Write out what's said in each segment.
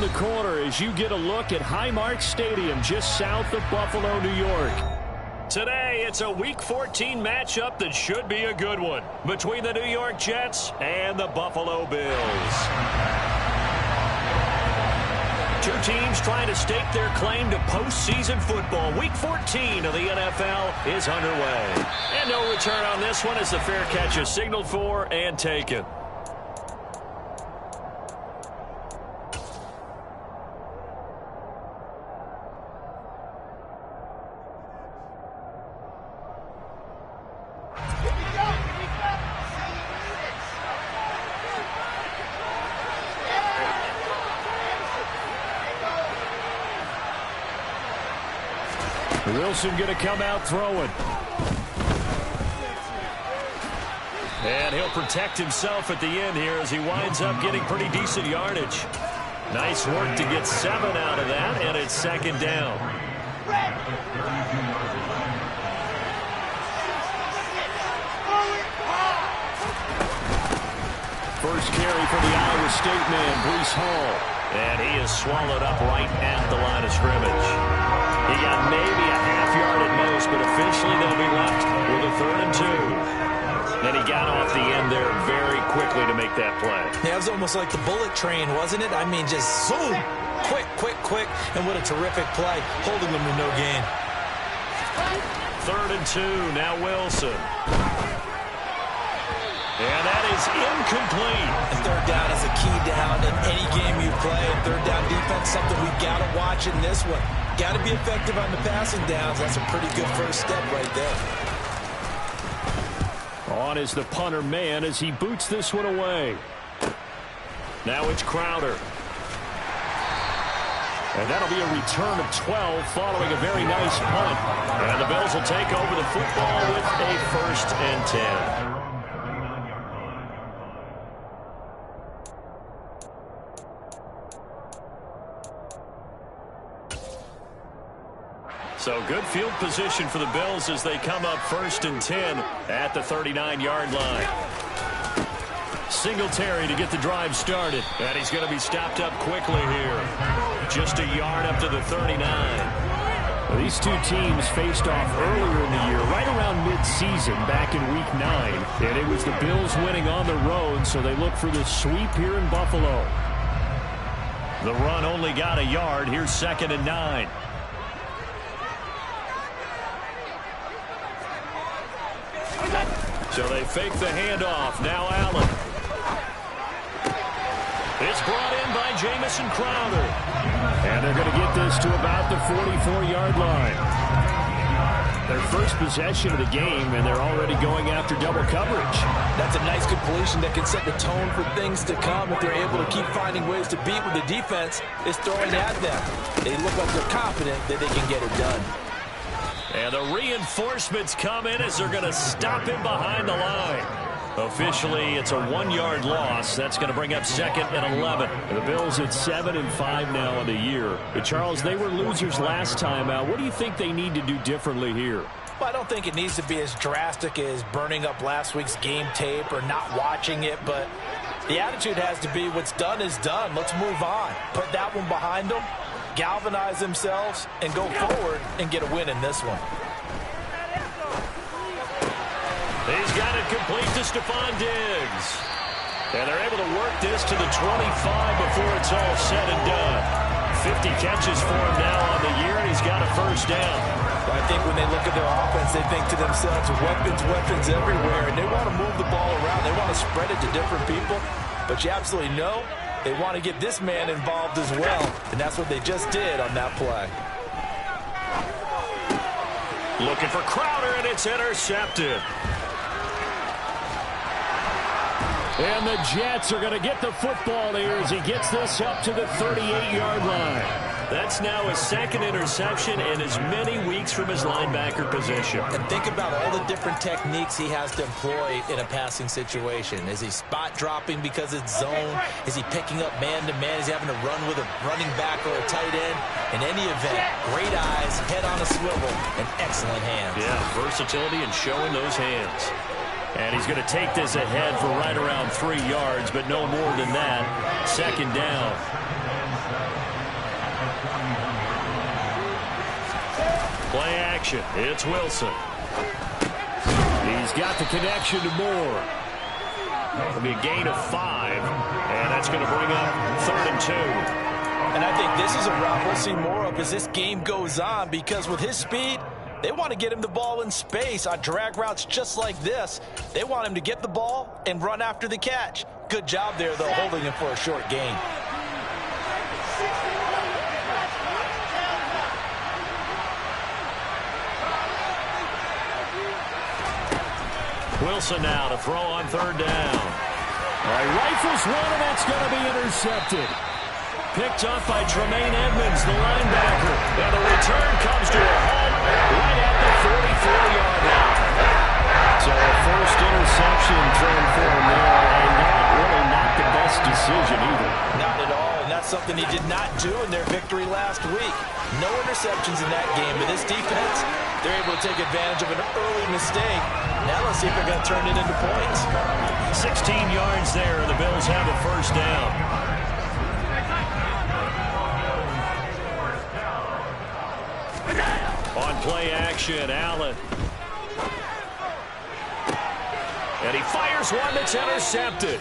the corner as you get a look at Highmark Stadium just south of Buffalo, New York. Today, it's a Week 14 matchup that should be a good one between the New York Jets and the Buffalo Bills. Two teams trying to stake their claim to postseason football. Week 14 of the NFL is underway. And no return on this one as the fair catch is signaled for and taken. Wilson going to come out throwing. And he'll protect himself at the end here as he winds up getting pretty decent yardage. Nice work to get 7 out of that, and it's second down. First carry for the Iowa State man, Breece Hall. And he is swallowed up right at the line of scrimmage. He got maybe a half yard at most, but officially they'll be left with a 3rd and 2. And he got off the end there very quickly to make that play. Yeah, it was almost like the bullet train, wasn't it? I mean, just zoom, quick, quick, quick, and what a terrific play, holding them to no gain. 3rd and 2, now Wilson. And that is incomplete. And 3rd down is a key down in any game you play. And 3rd down defense, something we've got to watch in this one. Got to be effective on the passing downs. That's a pretty good first step right there. On is the punter man as he boots this one away. Now it's Crowder. And that'll be a return of 12 following a very nice punt. And the Bills will take over the football with a 1st and 10. So good field position for the Bills as they come up 1st and 10 at the 39-yard line. Singletary to get the drive started. And he's going to be stopped up quickly here. Just a yard up to the 39. Well, these two teams faced off earlier in the year, right around mid-season, back in Week 9. And it was the Bills winning on the road, so they look for this sweep here in Buffalo. The run only got a yard. Here's 2nd and 9. So they fake the handoff. Now Allen. It's brought in by Jamison Crowder. And they're going to get this to about the 44-yard line. Their first possession of the game, and they're already going after double coverage. That's a nice completion that can set the tone for things to come if they're able to keep finding ways to beat when the defense is throwing at them. They look like they're confident that they can get it done. And the reinforcements come in as they're going to stop him behind the line. Officially, it's a 1-yard loss. That's going to bring up 2nd and 11. The Bills at 7 and 5 now on the year. But Charles, they were losers last time out. What do you think they need to do differently here? Well, I don't think it needs to be as drastic as burning up last week's game tape or not watching it, but the attitude has to be what's done is done. Let's move on. Put that one behind them, galvanize themselves, and go forward and get a win in this one. He's got it complete to Stephon Diggs. And they're able to work this to the 25 before it's all said and done. 50 catches for him now on the year, and he's got a 1st down. Well, I think when they look at their offense, they think to themselves, weapons, weapons everywhere, and they want to move the ball around. They want to spread it to different people, but you absolutely know they want to get this man involved as well, and that's what they just did on that play. Looking for Crowder, and it's intercepted. And the Jets are going to get the football here as he gets this up to the 38-yard line. That's now his 2nd interception in as many weeks from his linebacker position. And think about all the different techniques he has to employ in a passing situation. Is he spot dropping because it's zone? Is he picking up man-to-man? Is he having to run with a running back or a tight end? In any event, great eyes, head on a swivel, and excellent hands. Yeah, versatility and showing those hands. And he's going to take this ahead for right around 3 yards, but no more than that. 2nd down. Play action. It's Wilson. He's got the connection to Moore. It'll be a gain of 5, and that's going to bring up 3rd and 2. And I think this is a route we'll see more of as this game goes on, because with his speed, they want to get him the ball in space on drag routes just like this. They want him to get the ball and run after the catch. Good job there, though, holding him for a short gain. Wilson now to throw on 3rd down. He rifles one, and that's going to be intercepted. Picked up by Tremaine Edmonds, the linebacker. And the return comes to a halt right at the 44-yard line. So a first interception thrown for him there, and really not the best decision either. Not at all, and that's something he did not do in their victory last week. No interceptions in that game, but this defense, they're able to take advantage of an early mistake. Now let's see if they're going to turn it into points. 16 yards there, and the Bills have a first down. On play action, Allen. And he fires one that's intercepted.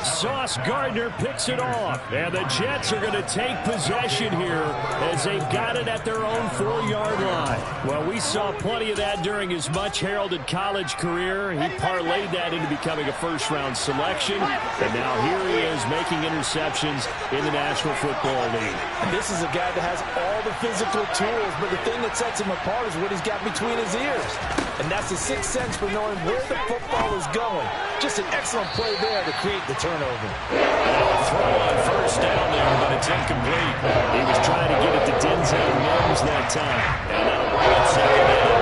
Sauce Gardner picks it off. And the Jets are going to take possession here as they've got it at their own 4-yard line. Well, we saw plenty of that during his much-heralded college career. He parlayed that into becoming a first-round selection. And now here he is making interceptions in the National Football League. And this is a guy that has all the physical tools, but the thing that sets him apart is what he's got between his ears. And that's the sixth sense for knowing where the football is going. Just an excellent play there to create the turnover. Throw on first down there, but it's incomplete. He was trying to get it to Denzel Mims that time. And that'll bring up 2nd down.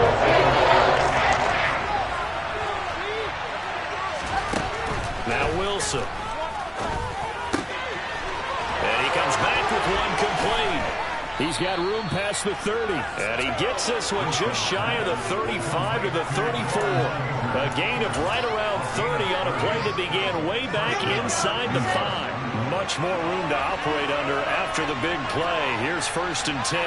Now Wilson. And he comes back with one complete. He's got room past the 30. And he gets this one just shy of the 35 to the 34. A gain of right around 30 on a play that began way back inside the 5. Much more room to operate under after the big play. Here's 1st and 10.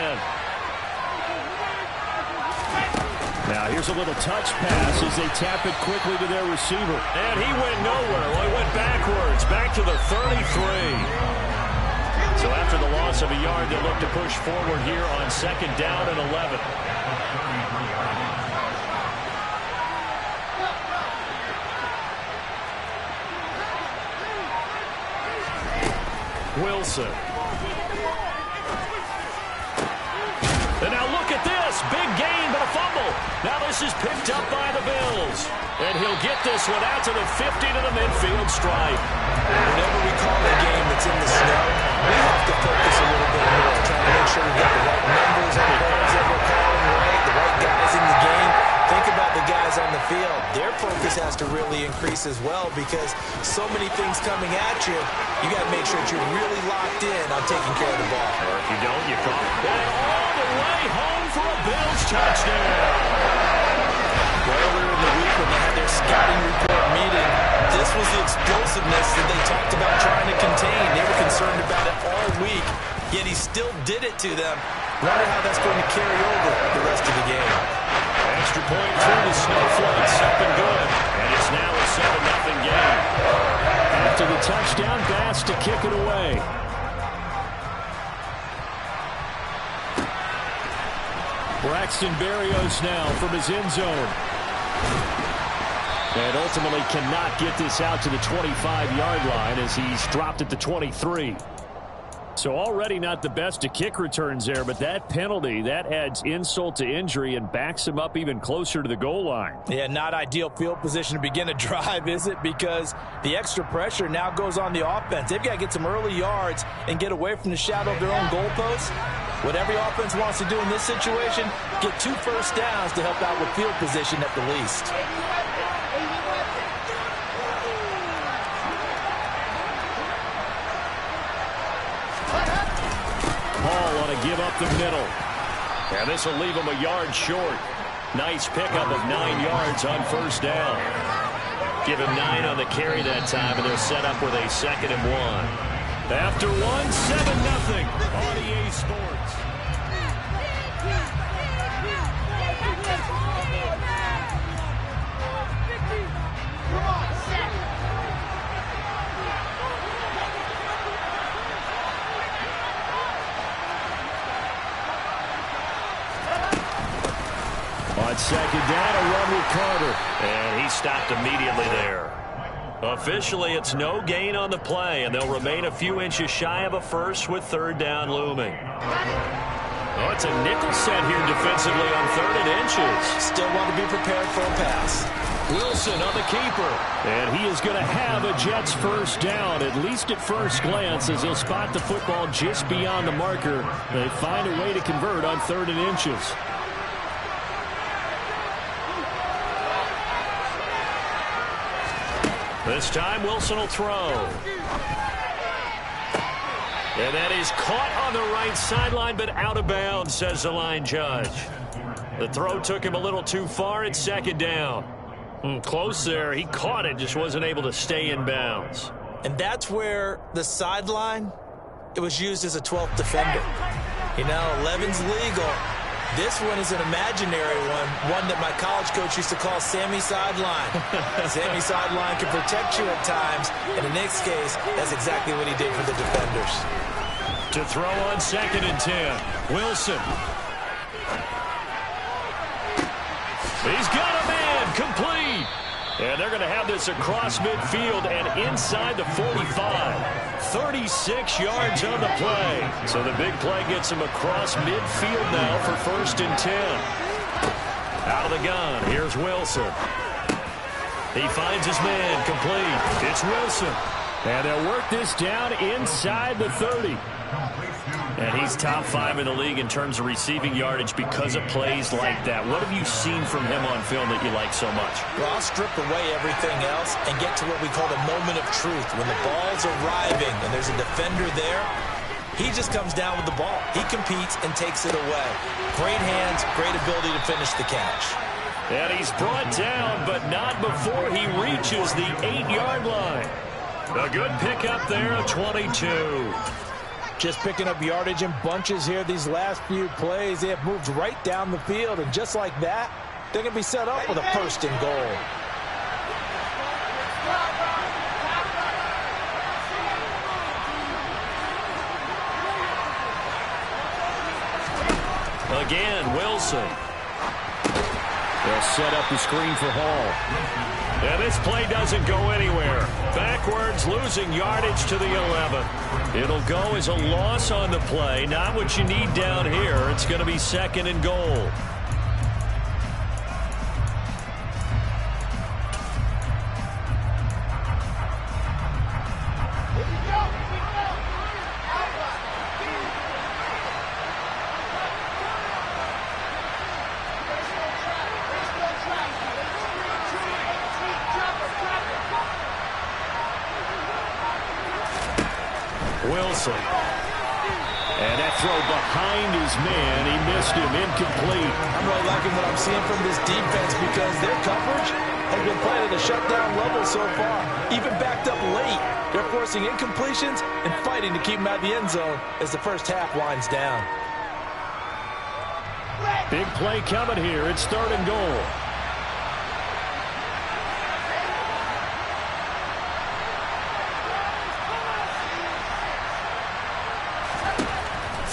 Now here's a little touch pass as they tap it quickly to their receiver. And he went nowhere. Well, he went backwards, back to the 33. So after the loss of a yard, they'll look to push forward here on 2nd down and 11. Wilson. And now look at this. Big gain, but a fumble. Now this is picked up by the Bills. And he'll get this one out to the 50 to the midfield stripe. Whenever we call a game that's in the snow, we have to focus a little bit more, trying to make sure we got the right numbers on the plays that we're calling, right? The right guys in the game. Think about the guys on the field. Their focus has to really increase as well, because so many things coming at you, you got to make sure that you're really locked in on taking care of the ball. Or if you don't, you call it. And all the way home for a Bills touchdown. Earlier in the week when they had their scouting report meeting, this was the explosiveness that they talked about trying to contain. They were concerned about it all week, yet he still did it to them. Wonder how that's going to carry over the rest of the game. Extra point through the snowflakes, up and good. And it's now a 7-0 game. After the touchdown, Bass to kick it away. Braxton Berrios now from his end zone. And ultimately cannot get this out to the 25-yard line as he's dropped at the 23. So already not the best of kick returns there, but that penalty, that adds insult to injury and backs him up even closer to the goal line. Yeah, not ideal field position to begin a drive, is it? Because the extra pressure now goes on the offense. They've got to get some early yards and get away from the shadow of their own goalposts. What every offense wants to do in this situation, get 2 first downs to help out with field position at the least. Paul on a give up the middle. And this will leave him a yard short. Nice pickup of 9 yards on first down. Give him 9 on the carry that time, and they're set up with a 2nd and 1. After 1, 7-0 on EA Sports. On second down, a run with Carter. And he stopped immediately there. Officially, it's no gain on the play, and they'll remain a few inches shy of a first with third down looming. Oh, it's a nickel set here defensively on 3rd and inches. Still want to be prepared for a pass. Wilson on the keeper. And he is going to have a Jets first down, at least at first glance, as he'll spot the football just beyond the marker. They find a way to convert on 3rd and inches. This time Wilson will throw. And that is caught on the right sideline, but out of bounds, says the line judge. The throw took him a little too far. It's second down. Close there. He caught it, just wasn't able to stay in bounds. And that's where the sideline, it was used as a 12th defender. You know, 11's legal. This one is an imaginary one that my college coach used to call Sammy Sideline. Sammy Sideline can protect you at times, and in this case, that's exactly what he did for the defenders. To throw on 2nd and 10, Wilson. He's got a man, complete. And they're going to have this across midfield and inside the 45. 36 yards on the play. So the big play gets him across midfield now for 1st and 10. Out of the gun, here's Wilson. He finds his man, complete. It's Wilson. And they'll work this down inside the 30. And he's top 5 in the league in terms of receiving yardage because of plays like that. What have you seen from him on film that you like so much? Well, I'll strip away everything else and get to what we call the moment of truth. When the ball's arriving and there's a defender there, he just comes down with the ball. He competes and takes it away. Great hands, great ability to finish the catch. And he's brought down, but not before he reaches the 8-yard line. A good pickup there, a 22. Just picking up yardage in bunches here these last few plays. They have moved right down the field, and just like that, they're going to be set up with a 1st and goal. Again, Wilson. They'll set up the screen for Hall. And this play doesn't go anywhere. Backwards, losing yardage to the 11. It'll go as a loss on the play. Not what you need down here. It's going to be 2nd and goal. Wilson. And that throw behind his man. He missed him. Incomplete. I'm really liking what I'm seeing from this defense because their coverage has been playing at a shutdown level so far. Even backed up late. They're forcing incompletions and fighting to keep them out of the end zone as the first half winds down. Big play coming here. It's 3rd and goal.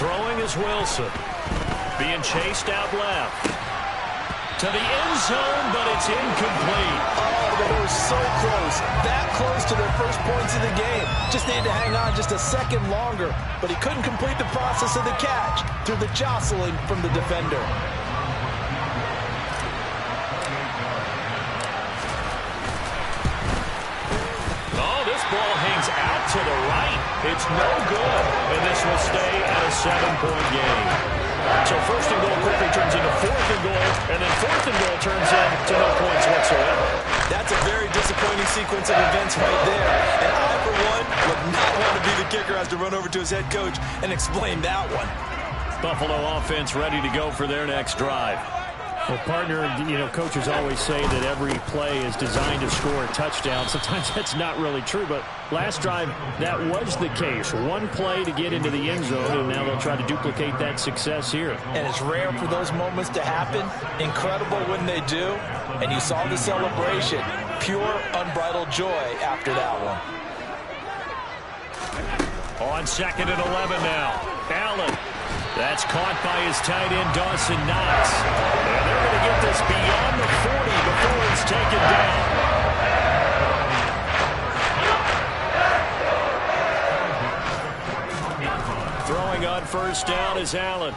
Throwing is Wilson. Being chased out left. To the end zone, but it's incomplete. Oh, they were so close. That close to their first points of the game. Just needed to hang on just a second longer. But he couldn't complete the process of the catch through the jostling from the defender. Oh, this ball hangs out to the right. It's no good, and this will stay at a 7-point game. So 1st and goal quickly turns into 4th and goal, and then 4th and goal turns into no points whatsoever. That's a very disappointing sequence of events right there. And I, for one, would not want to be the kicker who has to run over to his head coach and explain that one. Buffalo offense ready to go for their next drive. Well, partner, you know, coaches always say that every play is designed to score a touchdown. Sometimes that's not really true, but last drive, that was the case. One play to get into the end zone, and now they'll try to duplicate that success here. And it's rare for those moments to happen. Incredible when they do. And you saw the celebration. Pure, unbridled joy after that one. On 2nd and 11 now. Allen. That It's caught by his tight end, Dawson Knox. And they're going to get this beyond the 40 before it's taken down. Throwing on first down is Allen.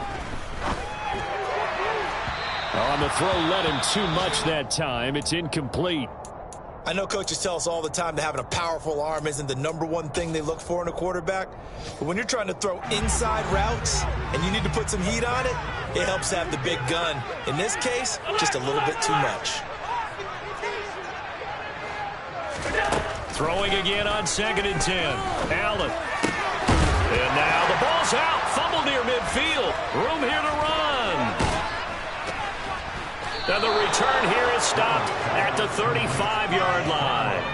On the throw, led him too much that time. It's incomplete. I know coaches tell us all the time that having a powerful arm isn't the #1 thing they look for in a quarterback. But when you're trying to throw inside routes and you need to put some heat on it, it helps have the big gun. In this case, just a little bit too much. Throwing again on 2nd and 10. Allen. And now the ball's out. Fumble near midfield. Room here to run. And the return here is stopped at the 35-yard line.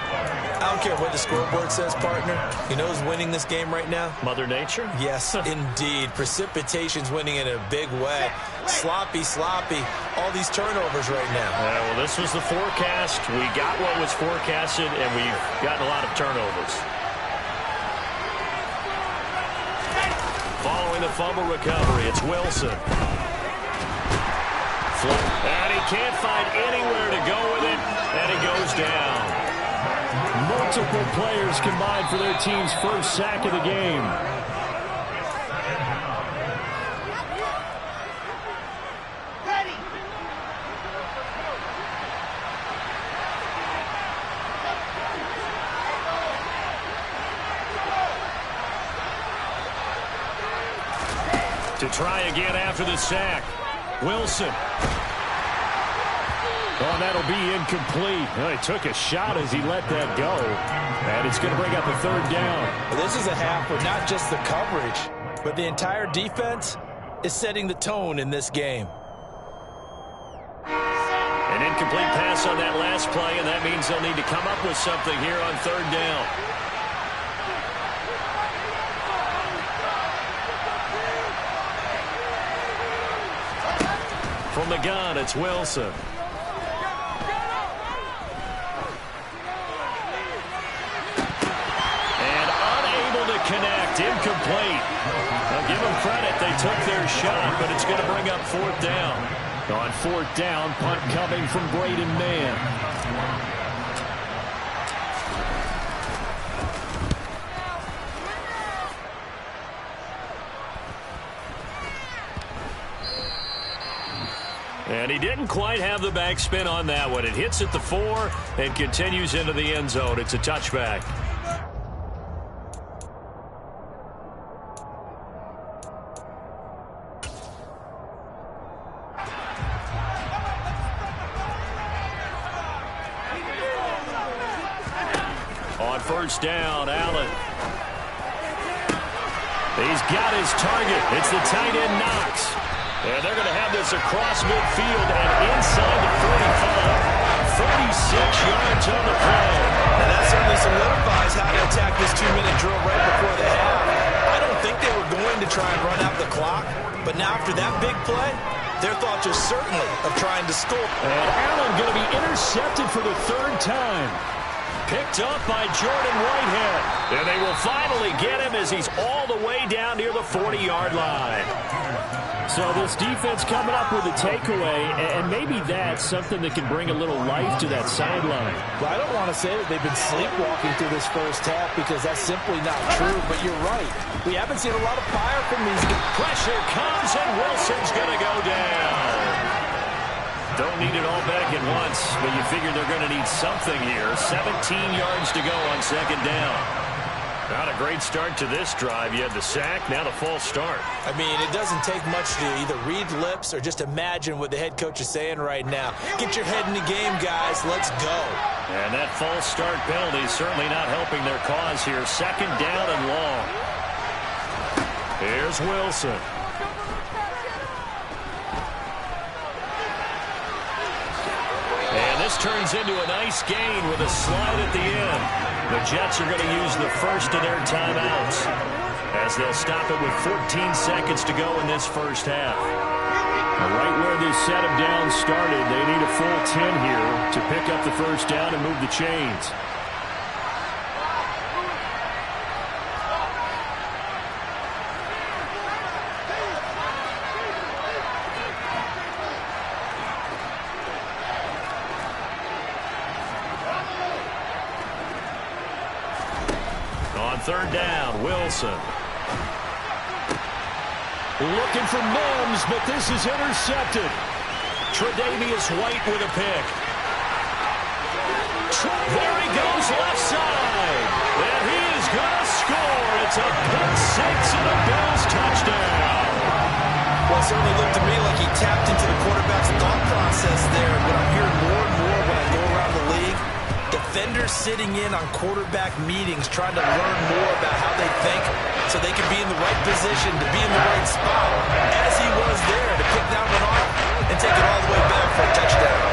I don't care what the scoreboard says, partner. You know who's winning this game right now? Mother Nature? Yes, indeed. Precipitation's winning in a big way. Sloppy, all these turnovers right now. Well, this was the forecast. We got what was forecasted, and we've gotten a lot of turnovers. Following the fumble recovery, it's Wilson. And he can't find anywhere to go with it, and he goes down. Multiple players combined for their team's first sack of the game. To try again after the sack. Wilson. Oh, that'll be incomplete. Well, he took a shot as he let that go. And it's going to bring up a 3rd down. This is a half where not just the coverage, but the entire defense is setting the tone in this game. An incomplete pass on that last play, and that means they'll need to come up with something here on 3rd down. From the gun, it's Wilson. And unable to connect. Incomplete. Now give them credit. They took their shot, but it's going to bring up 4th down. On 4th down, punt coming from Braden Mann. And he didn't quite have the backspin on that one. It hits at the 4 and continues into the end zone. It's a touchback. On first down, Allen. He's got his target. It's the tight end Knox. And they're going to have this across midfield and inside the 45. 36 yards on the play. And that certainly solidifies how to attack this 2-minute drill right before the half. I don't think they were going to try and run out the clock, but now after that big play, their thoughts are certainly of trying to score. And Allen going to be intercepted for the 3rd time. Picked up by Jordan Whitehead. And they will finally get him as he's all the way down near the 40-yard line. So this defense coming up with a takeaway, and maybe that's something that can bring a little life to that sideline. Well, I don't want to say that they've been sleepwalking through this first half because that's simply not true, but you're right. We haven't seen a lot of fire from these guys. Pressure comes, and Wilson's going to go down. Don't need it all back at once, but you figure they're going to need something here. 17 yards to go on 2nd down. Not a great start to this drive. You had the sack, now the false start. I mean, it doesn't take much to either read lips or just imagine what the head coach is saying right now. Get your head in the game, guys. Let's go. And that false start penalty is certainly not helping their cause here. 2nd down and long. Here's Wilson. And this turns into a nice gain with a slide at the end. The Jets are going to use the first of their timeouts as they'll stop it with 14 seconds to go in this first half. Right where this set of downs started, they need a full 10 here to pick up the first down and move the chains. third down. Wilson. Looking for Mims, but this is intercepted. Tre'Davious White with a pick. There he goes, left side. And he is going to score. It's a pick six and a Bills touchdown. Well, it certainly looked to me like he tapped into the quarterback's thought process there. But I'm hearing more and more when I go around the league, defenders sitting in on quarterback meetings trying to learn more about how they think so they can be in the right position to be in the right spot, as he was there to pick that one off and take it all the way back for a touchdown.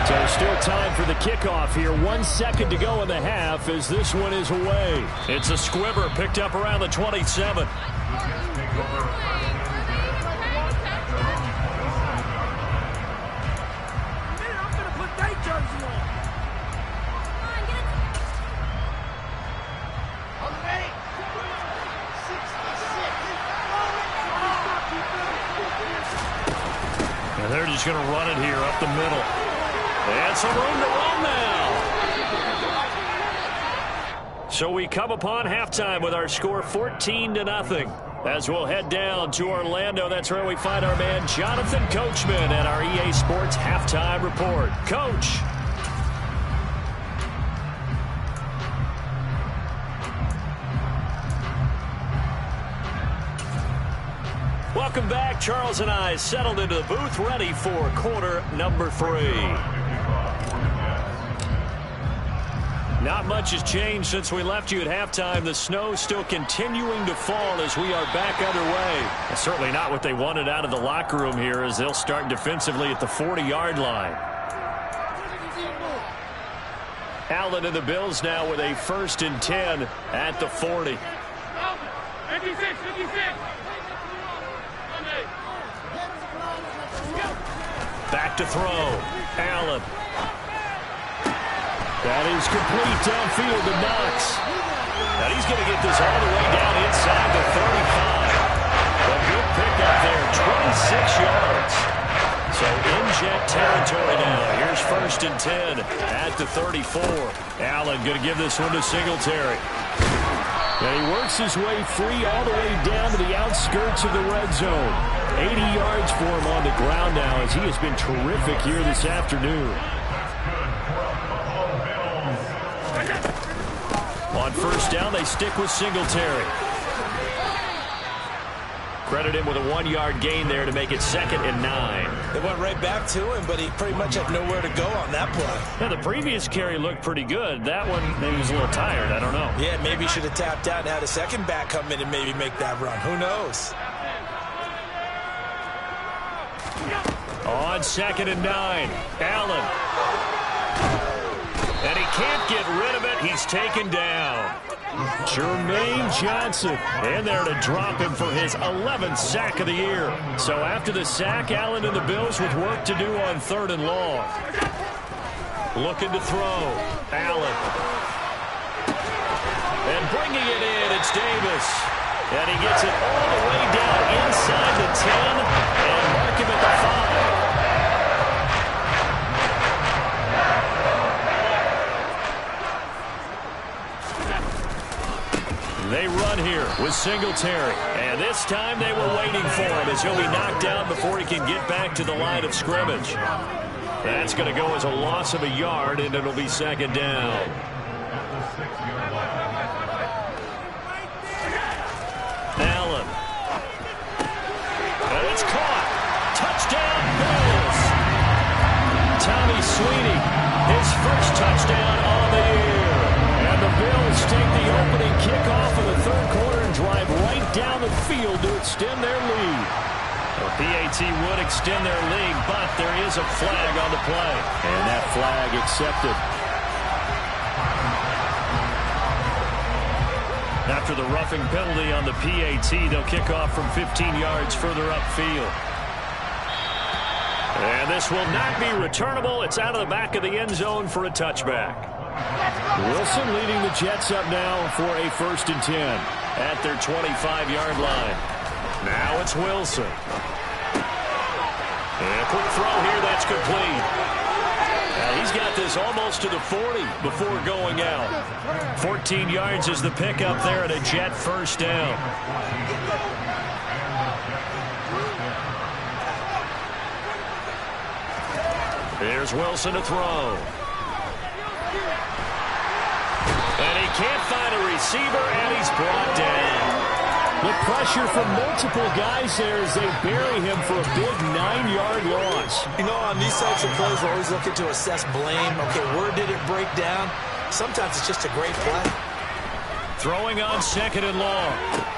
So still time for the kickoff here. 1 second to go in the half as this one is away. It's a squibber picked up around the 27. And they're just going to run it here up the middle. And some room to run now. So we come upon halftime with our score 14-0. As we'll head down to Orlando, that's where we find our man Jonathan Coachman at our EA Sports Halftime Report. Coach. Welcome back. Charles and I settled into the booth, ready for quarter number 3. Not much has changed since we left you at halftime. The snow still continuing to fall as we are back underway. And certainly not what they wanted out of the locker room here as they'll start defensively at the 40-yard line. Allen and the Bills now with a 1st and 10 at the 40. 56. Back to throw. Allen. That is complete downfield to Knox. Now he's going to get this all the way down inside the 35. A good pickup there, 26 yards. So in jet territory now. Here's 1st and 10 at the 34. Allen going to give this one to Singletary. And he works his way free all the way down to the outskirts of the red zone. 80 yards for him on the ground now as he has been terrific here this afternoon. On 1st down, they stick with Singletary. Credit him with a 1-yard gain there to make it 2nd and 9. They went right back to him, but he pretty much had nowhere to go on that play. Now, the previous carry looked pretty good. That one, maybe he was a little tired. I don't know. Yeah, maybe he should have tapped out and had a second back come in and maybe make that run. Who knows? On 2nd and 9, Allen. And he can't get rid of it. He's taken down. Jermaine Johnson in there to drop him for his 11th sack of the year. So after the sack, Allen and the Bills with work to do on 3rd and long. Looking to throw. Allen. And bringing it in, it's Davis. And he gets it all the way down inside the 10 and mark him at the 5. They run here with Singletary. And this time they were waiting for him as he'll be knocked down before he can get back to the line of scrimmage. That's going to go as a loss of a yard, and it'll be 2nd down. Allen. And it's caught. Touchdown, Bills. Tommy Sweeney, his 1st touchdown on the year. And the Bills take the opening kickoff of the 3rd quarter and drive right down the field to extend their lead. The PAT would extend their lead, but there is a flag on the play. And that flag accepted. After the roughing penalty on the PAT, they'll kick off from 15 yards further upfield. And this will not be returnable. It's out of the back of the end zone for a touchback. Wilson leading the Jets up now for a 1st and 10 at their 25-yard line. Now it's Wilson. And a quick throw here, that's complete. He's got this almost to the 40 before going out. 14 yards is the pickup there and a Jet first down. Here's Wilson to throw. And he can't find a receiver, and he's brought down. The pressure from multiple guys there as they bury him for a big 9-yard loss. You know, on these types of plays, we're always looking to assess blame. Okay, where did it break down? Sometimes it's just a great play. Throwing on 2nd and long.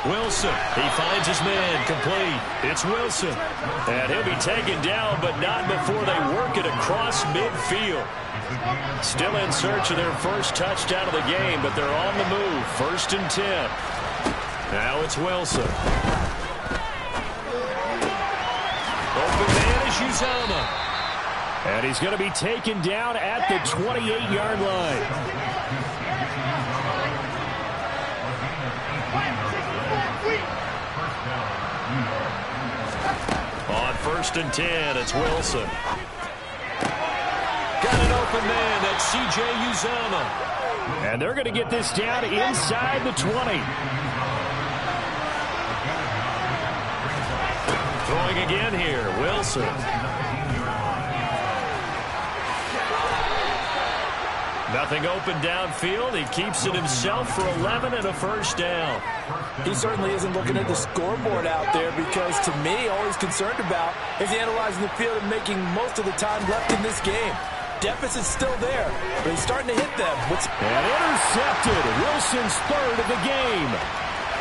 Wilson, he finds his man, complete. It's Wilson. And he'll be taken down, but not before they work it across midfield. Still in search of their first touchdown of the game, but they're on the move. 1st and 10. Now it's Wilson. Open man is Uzomah. And he's going to be taken down at the 28-yard line. On 1st and 10, it's Wilson. Got an open man. That's C.J. Uzomah. And they're going to get this down inside the 20. Throwing again here, Wilson. Nothing open downfield. He keeps it himself for 11 and a first down. He certainly isn't looking at the scoreboard out there because, to me, all he's concerned about is analyzing the field and making most of the time left in this game. Deficit's still there, but he's starting to hit them. And intercepted. Wilson's 3rd of the game.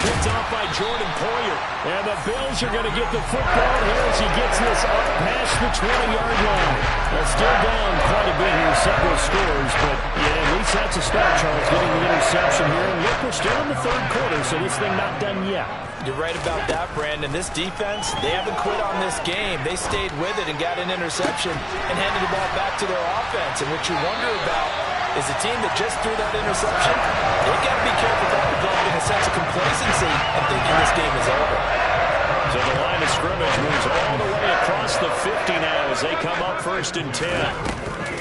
Picked off by Jordan Poyer. And the Bills are going to get the football here as he gets this up past the 20-yard line. They're still down quite a bit here, several scores, but yeah, at least that's a start, Charles, getting the interception here. And look, we're still in the 3rd quarter, so this thing not done yet. You're right about that, Brandon. This defense, they haven't quit on this game. They stayed with it and got an interception and handed the ball back to their offense. And what you wonder about is the team that just threw that interception, they've got to be careful about developing a sense of complacency and thinking this game is over. So the line of scrimmage moves all the way across the 50 now as they come up 1st and 10.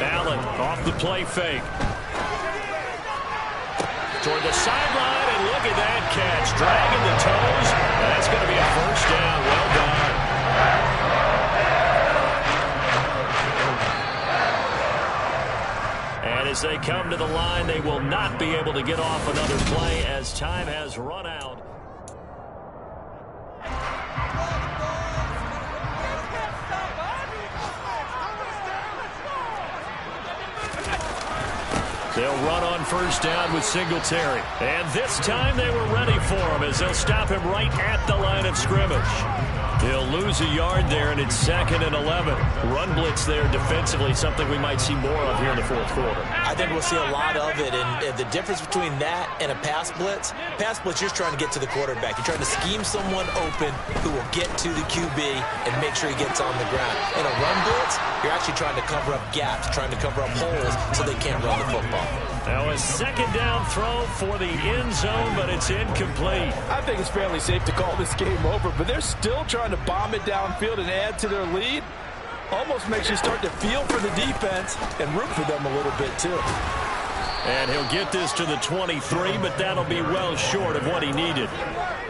Allen off the play fake. Toward the sideline, and look at that catch. Dragging the toes. That's going to be a first down. Well done. And as they come to the line, they will not be able to get off another play as time has run out. They'll run on 1st down with Singletary. And this time they were ready for him as they'll stop him right at the line of scrimmage. He'll lose a yard there, and it's 2nd and 11. Run blitz there defensively, something we might see more of here in the 4th quarter. I think we'll see a lot of it, and the difference between that and a pass blitz, you're just trying to get to the quarterback. You're trying to scheme someone open who will get to the QB and make sure he gets on the ground. In a run blitz, you're actually trying to cover up gaps, trying to cover up holes so they can't run the football. Now a 2nd down throw for the end zone, but it's incomplete. I think it's fairly safe to call this game over, but they're still trying to bomb it downfield and add to their lead. Almost makes you start to feel for the defense and root for them a little bit too. And he'll get this to the 23, but that'll be well short of what he needed.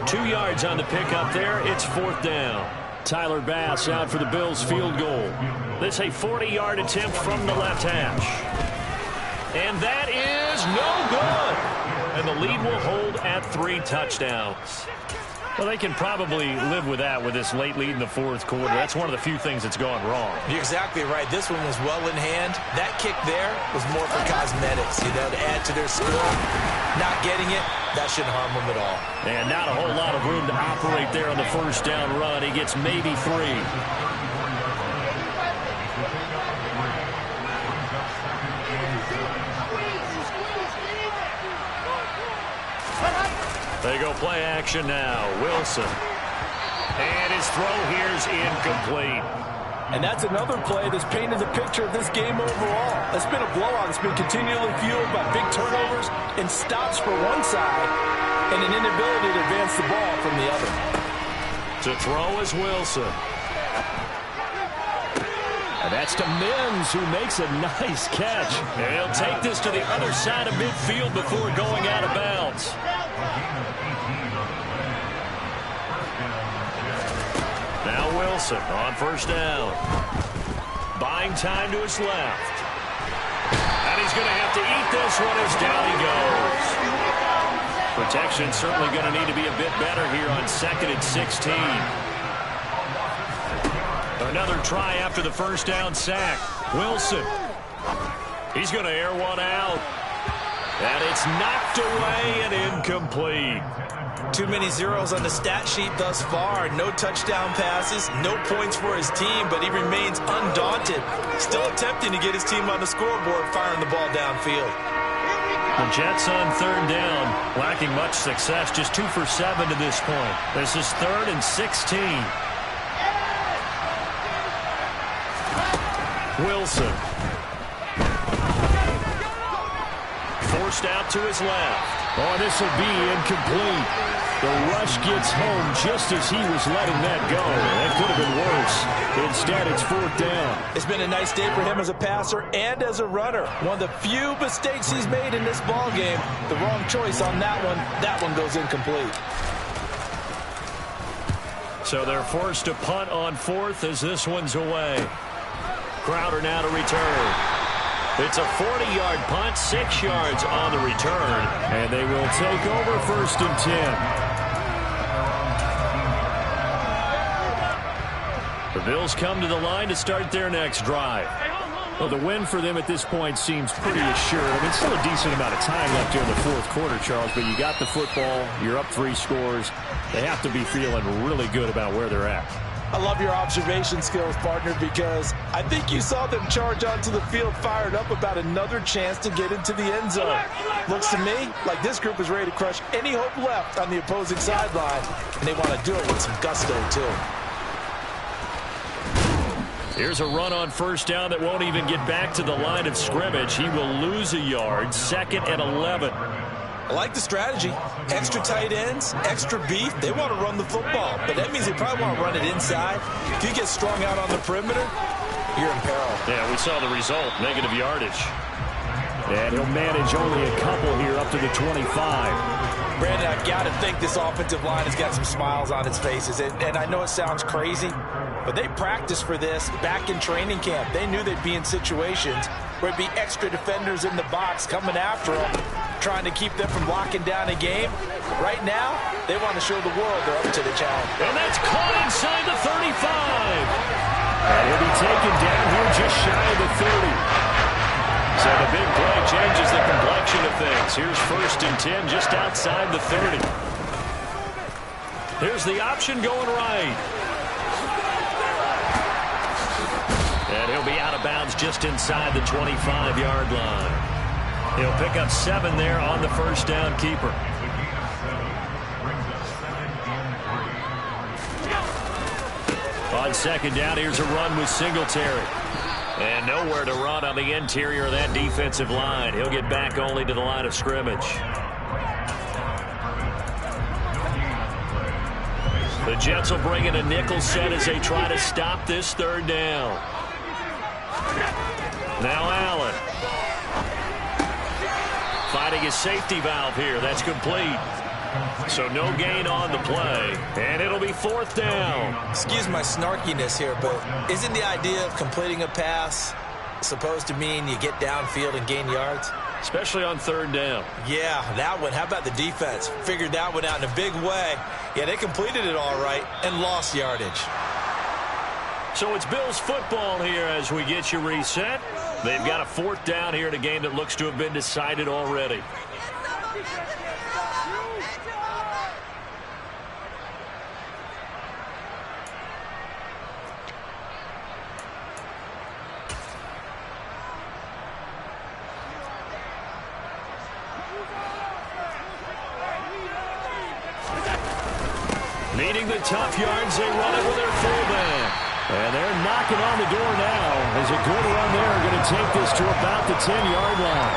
2 yards on the pickup there. It's 4th down. Tyler Bass out for the Bills field goal. This a 40-yard attempt from the left hash. And that is no good. And the lead will hold at 3 touchdowns. Well, they can probably live with that with this late lead in the 4th quarter. That's one of the few things that's gone wrong. You're exactly right. This one was well in hand. That kick there was more for cosmetics, to add to their score. Not getting it, that shouldn't harm them at all. And not a whole lot of room to operate there on the 1st down run. He gets maybe 3. They go play action now. Wilson. And his throw here's incomplete. And that's another play that's painted the picture of this game overall. It's been a blowout. It's been continually fueled by big turnovers and stops for one side and an inability to advance the ball from the other. To throw is Wilson. And That's to Mims, who makes a nice catch. And he'll take this to the other side of midfield before going out of bounds. Now Wilson on first down. Buying time to his left. And he's going to have to eat this one as down he goes. Protection certainly going to need to be a bit better here on 2nd and 16. Another try after the first down sack. Wilson. He's going to air one out. And it's knocked away and incomplete. Too many zeros on the stat sheet thus far. No touchdown passes, no points for his team, but he remains undaunted. Still attempting to get his team on the scoreboard, firing the ball downfield. The Jets on 3rd down, lacking much success, just 2 for 7 to this point. This is 3rd and 16. Wilson. Forced out to his left. Oh, this will be incomplete. The rush gets home just as he was letting that go. That could have been worse. Instead, it's 4th down. It's been a nice day for him as a passer and as a runner. One of the few mistakes he's made in this ball game. The wrong choice on that one. That one goes incomplete. So they're forced to punt on 4th as this one's away. Crowder now to return. It's a 40-yard punt, 6 yards on the return. And they will take over 1st and 10. The Bills come to the line to start their next drive. Well, the win for them at this point seems pretty assured. I mean, still a decent amount of time left here in the 4th quarter, Charles, but you got the football, you're up 3 scores. They have to be feeling really good about where they're at. I love your observation skills, partner, because I think you saw them charge onto the field fired up about another chance to get into the end zone. Looks to me like this group is ready to crush any hope left on the opposing sideline, and they want to do it with some gusto, too. Here's a run on 1st down that won't even get back to the line of scrimmage. He will lose a yard, 2nd and 11. I like the strategy. Extra tight ends, extra beef. They want to run the football, but that means they probably want to run it inside. If you get strung out on the perimeter, you're in peril. Yeah, we saw the result, negative yardage. And he'll manage only a couple here up to the 25. Brandon, I've got to think this offensive line has got some smiles on its faces. And I know it sounds crazy, but they practiced for this back in training camp. They knew they'd be in situations where it'd be extra defenders in the box coming after them, trying to keep them from locking down a game. Right now, they want to show the world they're up to the challenge. And that's caught inside the 35. And he'll be taken down here just shy of the 30. So the big play changes the complexion of things. Here's 1st and 10 just outside the 30. Here's the option going right. And he'll be out of bounds just inside the 25-yard line. He'll pick up 7 there on the 1st down keeper. On 2nd down, here's a run with Singletary. And nowhere to run on the interior of that defensive line. He'll get back only to the line of scrimmage. The Jets will bring in a nickel set as they try to stop this 3rd down. Now Allen. Fighting his safety valve here. That's complete. So no gain on the play. And it'll be 4th down. Excuse my snarkiness here, but isn't the idea of completing a pass supposed to mean you get downfield and gain yards? Especially on 3rd down. Yeah, that one. How about the defense? Figured that one out in a big way. Yeah, they completed it all right and lost yardage. So it's Bills football here as we get you reset. They've got a 4th down here in a game that looks to have been decided already. Needing the tough yards, they run it with their fullback. And they're knocking on the door now. As a good run there, going to take this to about the 10-yard line.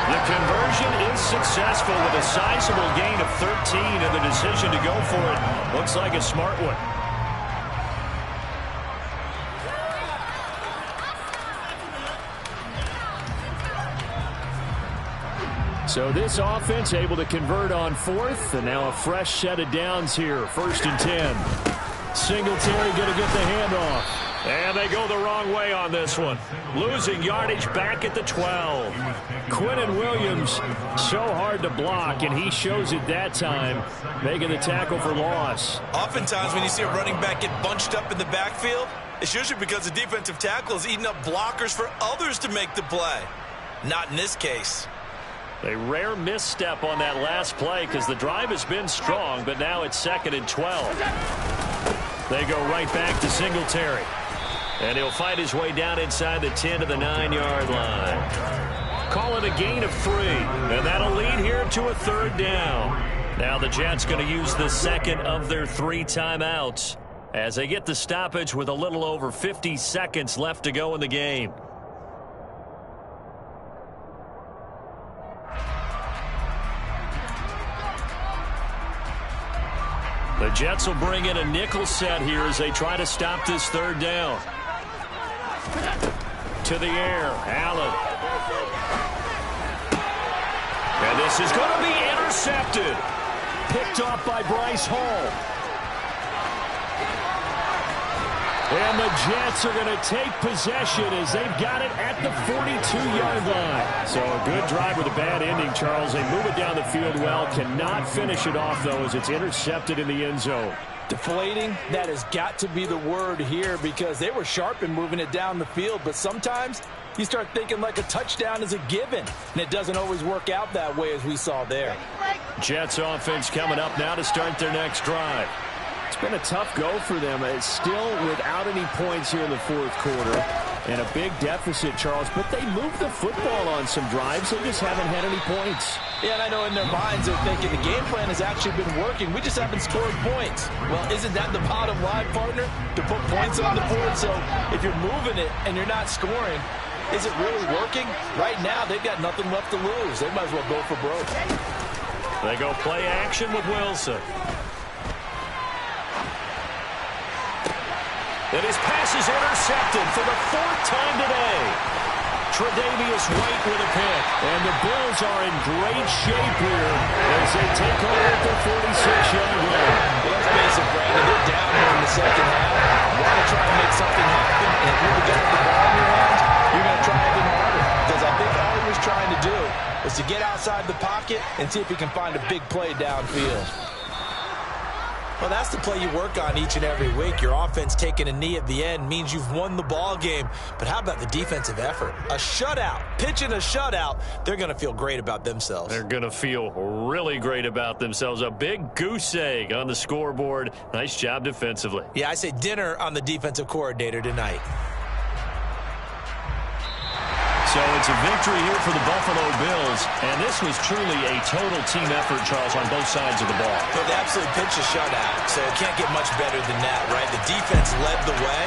The conversion is successful with a sizable gain of 13, and the decision to go for it looks like a smart one. So this offense able to convert on fourth, and now a fresh set of downs here. 1st and 10. Singletary going to get the handoff. And they go the wrong way on this one. Losing yardage back at the 12. Quinnen Williams, so hard to block, and he shows it that time, making the tackle for loss. Oftentimes when you see a running back get bunched up in the backfield, it's usually because the defensive tackle is eating up blockers for others to make the play. Not in this case. A rare misstep on that last play because the drive has been strong, but now it's 2nd and 12. They go right back to Singletary. And he'll fight his way down inside the 10 to the 9-yard line. Call it a gain of 3. And that'll lead here to a 3rd down. Now the Jets going to use the 2nd of their 3 timeouts as they get the stoppage with a little over 50 seconds left to go in the game. The Jets will bring in a nickel set here as they try to stop this 3rd down. To the air, Allen. And this is going to be intercepted. Picked off by Bryce Hall. And the Jets are going to take possession as they've got it at the 42-yard line. So a good drive with a bad ending, Charles. They move it down the field well. Cannot finish it off, though, as it's intercepted in the end zone. Deflating, that has got to be the word here because they were sharp in moving it down the field. But sometimes you start thinking like a touchdown is a given, and it doesn't always work out that way as we saw there. Jets offense coming up now to start their next drive. It's been a tough go for them. It's still without any points here in the 4th quarter. And a big deficit, Charles. But they moved the football on some drives. They just haven't had any points. Yeah, and I know in their minds they're thinking the game plan has actually been working. We just haven't scored points. Well, isn't that the bottom line, partner? To put points on the board. So if you're moving it and you're not scoring, is it really working? Right now, they've got nothing left to lose. They might as well go for broke. They go play action with Wilson. And his pass is intercepted for the 4th time today. Tre'Davious White with a pick. And the Bills are in great shape here as they take over at the 46-yard line. Well, let's face it, Brandon. They're down here in the 2nd half. You want to try to make something happen, and if you've got the ball in your hands, you're going to try even harder. Because I think all he was trying to do was to get outside the pocket and see if he can find a big play downfield. Well, that's the play you work on each and every week. Your offense taking a knee at the end means you've won the ball game. But how about the defensive effort? A shutout, pitching a shutout, they're going to feel great about themselves. They're going to feel really great about themselves. A big goose egg on the scoreboard. Nice job defensively. Yeah, I say dinner on the defensive coordinator tonight. So it's a victory here for the Buffalo Bills, and this was truly a total team effort, Charles, on both sides of the ball. Well, they absolutely pitched a shutout, so it can't get much better than that, right? The defense led the way,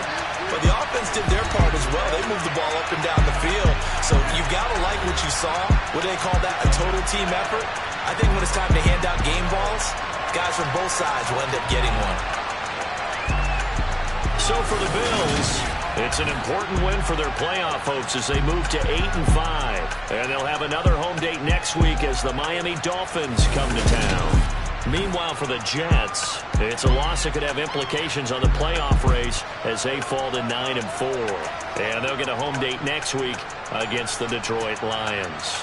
but the offense did their part as well. They moved the ball up and down the field, so you got to like what you saw. What do they call that, a total team effort? I think when it's time to hand out game balls, guys from both sides will end up getting one. So for the Bills, it's an important win for their playoff hopes as they move to 8-5. And they'll have another home date next week as the Miami Dolphins come to town. Meanwhile, for the Jets, it's a loss that could have implications on the playoff race as they fall to 9-4. And they'll get a home date next week against the Detroit Lions.